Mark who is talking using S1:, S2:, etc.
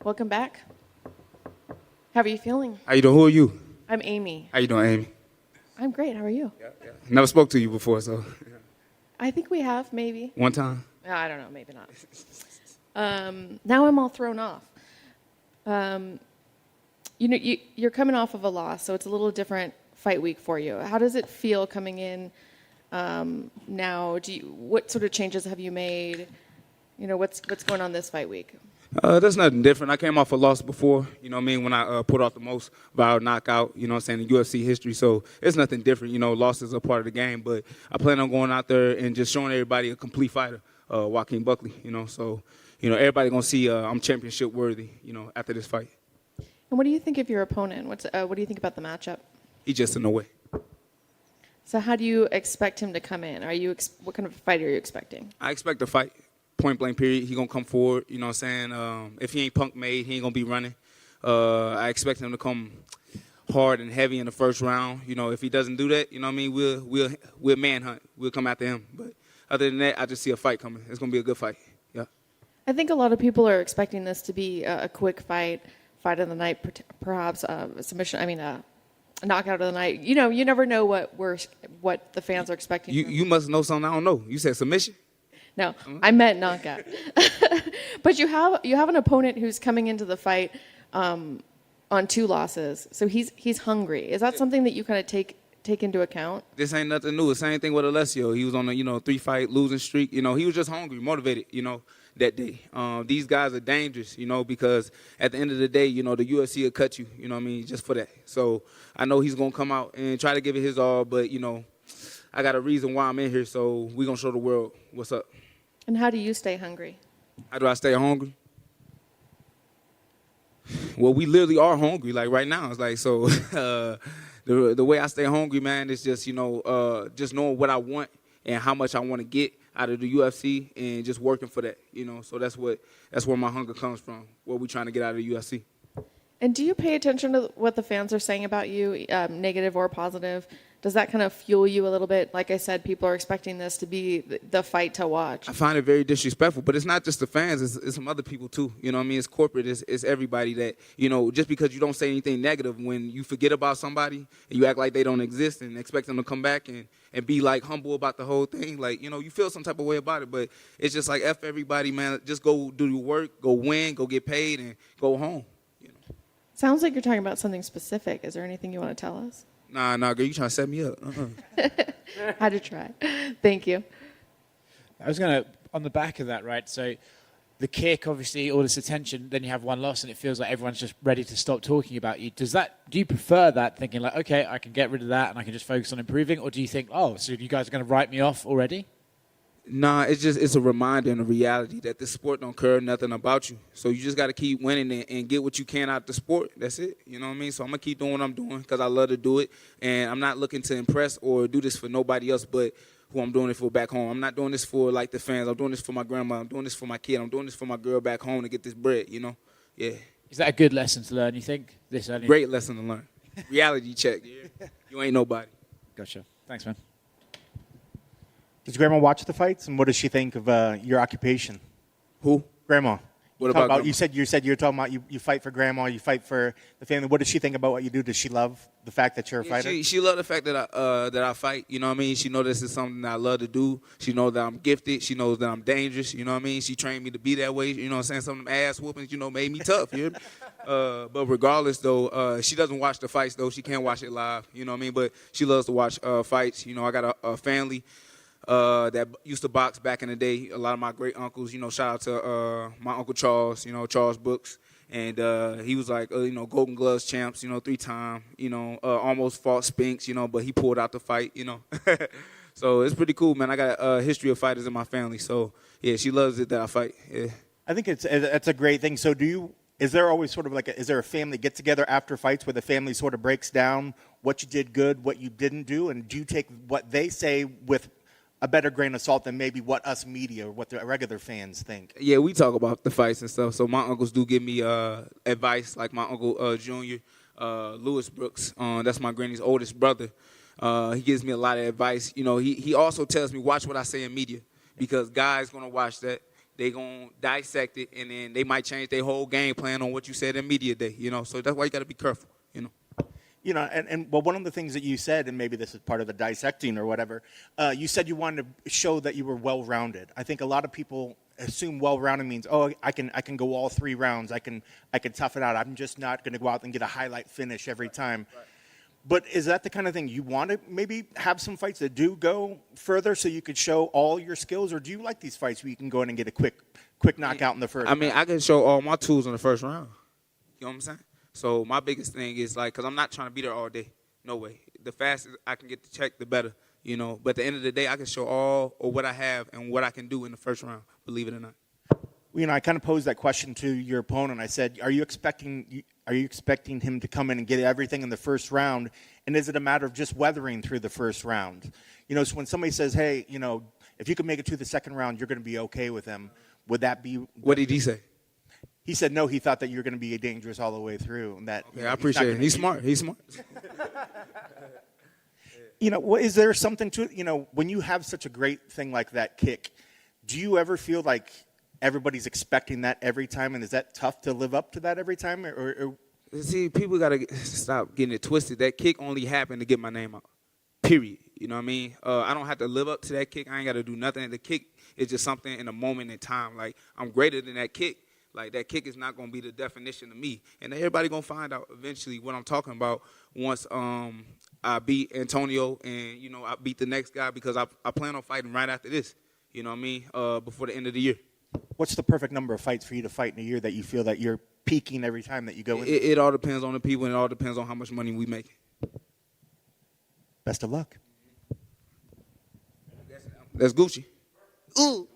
S1: Welcome back. How are you feeling?
S2: How you doing? Who are you?
S1: I'm Amy.
S2: How you doing, Amy?
S1: I'm great. How are you?
S2: Yeah. Never spoke to you before, so.
S1: I think we have, maybe.
S2: One time?
S1: I don't know, maybe not. Now I'm all thrown off. You're coming off of a loss, so it's a little different fight week for you. How does it feel coming in now? What sort of changes have you made? What's going on this fight week?
S2: There's nothing different. I came off a loss before, you know what I mean, when I put off the most viral knockout, you know what I'm saying, in UFC history. So it's nothing different. Losses are part of the game. But I plan on going out there and just showing everybody a complete fighter, JoaquinBuckley, So, everybody going to see I'm championship worthy, after this fight.
S1: And what do you think of your opponent? What do you think about the matchup?
S2: He's just in the way.
S1: So how do you expect him to come in? What kind of fight are you expecting?
S2: I expect a fight. Point blank period. He gonna come forward. You know what I'm saying? If he ain't punk made, he ain't gonna be running. I expect him to come hard and heavy in the first round. If he doesn't do that, you know what I mean, we'll manhunt. We'll come after him. But other than that, I just see a fight coming. It's gonna be a good fight. Yeah.
S1: I think a lot of people are expecting this to be a quick fight of the night, perhaps a submission. a knockout of the night. You never know what the fans are expecting.
S2: You must know something I don't know. You said submission?
S1: No, I meant knockout. But you have an opponent who's coming into the fight on 2 losses, so he's hungry. Is that something that you kind of take into account?
S2: This ain't nothing new. The same thing with Alessio. He was on a 3-fight losing streak. He was just hungry, motivated. That day. These guys are dangerous. Because at the end of the day, the UFC will cut you. You know what I mean, just for that. So I know he's gonna come out and try to give it his all, but I got a reason why I'm in here, so we're gonna show the world what's up.
S1: And how do you stay hungry?
S2: How do I stay hungry? Well, we literally are hungry, like right now. It's like, so the way I stay hungry, man, is just, just knowing what I want and how much I want to get out of the UFC and just working for that, So that's where my hunger comes from, what we're trying to get out of the UFC.
S1: And do you pay attention to what the fans are saying about you, negative or positive? Does that kind of fuel you a little bit? Like I said, people are expecting this to be the fight to watch.
S2: I find it very disrespectful, but it's not just the fans. It's some other people, too. You know what I mean? It's corporate. It's everybody that, just because you don't say anything negative, when you forget about somebody and you act like they don't exist and expect them to come back and be, like, humble about the whole thing, like, you feel some type of way about it. But it's just like, F everybody, man. Just go do your work, go win, go get paid, and go home.
S1: Sounds like you're talking about something specific. Is there anything you want to tell us?
S2: Nah, girl, you trying to set me up.
S1: Had to try. Thank you.
S3: I was going to, on the back of that, right, so the kick, obviously, all this attention, then you have one loss and it feels like everyone's just ready to stop talking about you. Do you prefer that, thinking like, okay, I can get rid of that and I can just focus on improving, or do you think, oh, so you guys are going to write me off already?
S2: Nah, it's a reminder and a reality that this sport don't care nothing about you. So you just got to keep winning and get what you can out the sport. That's it. You know what I mean? So I'm going to keep doing what I'm doing because I love to do it. And I'm not looking to impress or do this for nobody else but who I'm doing it for back home. I'm not doing this for, like, the fans. I'm doing this for my grandma. I'm doing this for my kid. I'm doing this for my girl back home to get this bread, Yeah.
S3: Is that a good lesson to learn, you think? This early?
S2: Great lesson to learn. Reality check. You ain't nobody.
S3: Gotcha. Thanks, man.
S4: Does Grandma watch the fights, and what does she think of your occupation?
S2: Who?
S4: Grandma.
S2: What about Grandma?
S4: You said you're talking about you fight for Grandma, you fight for the family. What does she think about what you do? Does she love the fact that you're a fighter?
S2: She loves the fact that I fight. You know what I mean? She knows this is something that I love to do. She knows that I'm gifted. She knows that I'm dangerous. You know what I mean? She trained me to be that way. You know what I'm saying? Some of them ass whoopings, made me tough. You hear me? But regardless, though, she doesn't watch the fights, though. She can't watch it live. You know what I mean? But she loves to watch fights. I got a family that used to box back in the day. A lot of my great uncles, shout out to my Uncle Charles, Charles Brooks. And he was like, Golden Gloves champs, 3-time, almost fought Spinks, but he pulled out the fight, So it's pretty cool, man. I got a history of fighters in my family. So, yeah, she loves it that I fight. Yeah.
S4: I think it's a great thing. So is there always sort of is there a family get-together after fights where the family sort of breaks down what you did good, what you didn't do? And do you take what they say with a better grain of salt than maybe what us media or what the regular fans think?
S2: Yeah, we talk about the fights and stuff. So my uncles do give me advice, like my uncle Junior, Lewis Brooks. That's my granny's oldest brother. He gives me a lot of advice. He also tells me, watch what I say in media, because guys going to watch that. they gonna dissect it, and then they might change their whole game plan on what you said in media day. So that's why you got to be careful.
S4: Well, one of the things that you said, and maybe this is part of the dissecting or whatever, you said you wanted to show that you were well-rounded. I think a lot of people assume well-rounded means, I can go all 3 rounds. I can tough it out. I'm just not going to go out and get a highlight finish every time. Right. But is that the kind of thing you want to maybe have some fights that do go further so you could show all your skills, or do you like these fights where you can go in and get a quick knockout in the first?
S2: I can show all my tools in the first round. You know what I'm saying? So my biggest thing is because I'm not trying to be there all day. No way. The faster I can get the check, the better. But at the end of the day, I can show all of what I have and what I can do in the first round. Believe it or not.
S4: I kind of posed that question to your opponent. I said, are you expecting him to come in and get everything in the first round? And is it a matter of just weathering through the first round? So when somebody says, hey, if you can make it to the second round, you're going to be okay with him. Would that be?
S2: What did he say?
S4: He said, no, he thought that you're going to be dangerous all the way through. And that,
S2: I appreciate it. He's smart. He's smart.
S4: Is there something to it? When you have such a great thing like that kick, do you ever feel like everybody's expecting that every time, and is that tough to live up to that every time? Or
S2: See, people got to stop getting it twisted. That kick only happened to get my name out, period. You know what I mean? I don't have to live up to that kick. I ain't got to do nothing. The kick is just something in a moment in time. Like, I'm greater than that kick. Like, that kick is not going to be the definition of me. And everybody going to find out eventually what I'm talking about once I beat Antonio and, I beat the next guy, because I plan on fighting right after this, you know what I mean, before the end of the year.
S4: What's the perfect number of fights for you to fight in a year that you feel that you're peaking every time that you go in?
S2: It all depends on the people, and it all depends on how much money we make.
S4: Best of luck.
S2: That's Gucci. Ooh.